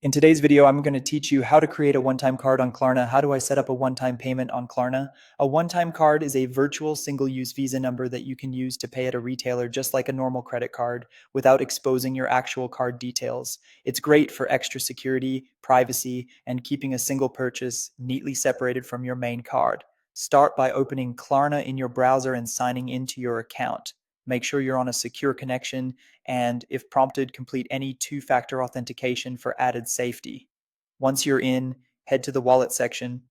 In today's video, I'm going to teach you how to create a one-time card on Klarna. How do I set up a one-time payment on Klarna? A one-time card is a virtual single-use Visa number that you can use to pay at a retailer just like a normal credit card without exposing your actual card details. It's great for extra security, privacy, and keeping a single purchase neatly separated from your main card. Start by opening Klarna in your browser and signing into your account. Make sure you're on a secure connection and, if prompted, complete any two-factor authentication for added safety. Once you're in, head to the wallet section.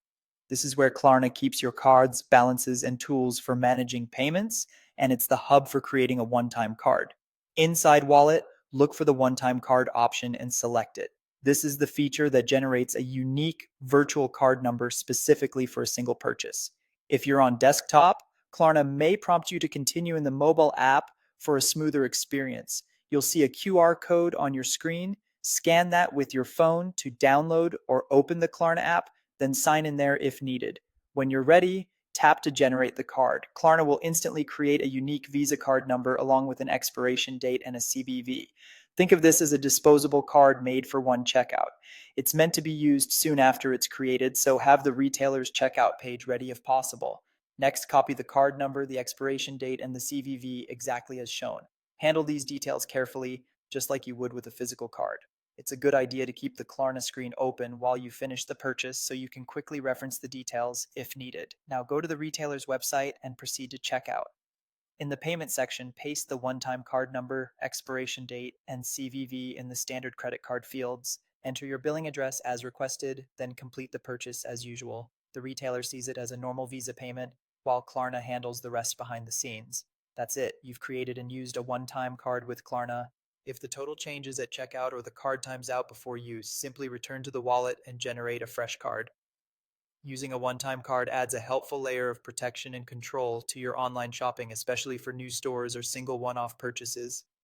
This is where Klarna keeps your cards, balances, and tools for managing payments, and it's the hub for creating a one-time card. Inside Wallet, look for the one-time card option and select it. This is the feature that generates a unique virtual card number specifically for a single purchase. If you're on desktop, Klarna may prompt you to continue in the mobile app for a smoother experience. You'll see a QR code on your screen. Scan that with your phone to download or open the Klarna app, then sign in there if needed. When you're ready, tap to generate the card. Klarna will instantly create a unique Visa card number along with an expiration date and a CVV. Think of this as a disposable card made for one checkout. It's meant to be used soon after it's created, so have the retailer's checkout page ready if possible. Next, copy the card number, the expiration date, and the CVV exactly as shown. Handle these details carefully, just like you would with a physical card. It's a good idea to keep the Klarna screen open while you finish the purchase so you can quickly reference the details if needed. Now go to the retailer's website and proceed to checkout. In the payment section, paste the one-time card number, expiration date, and CVV in the standard credit card fields. Enter your billing address as requested, then complete the purchase as usual. The retailer sees it as a normal Visa payment, while Klarna handles the rest behind the scenes. That's it. You've created and used a one-time card with Klarna. If the total changes at checkout or the card times out before use, simply return to the wallet and generate a fresh card. Using a one-time card adds a helpful layer of protection and control to your online shopping, especially for new stores or single one-off purchases.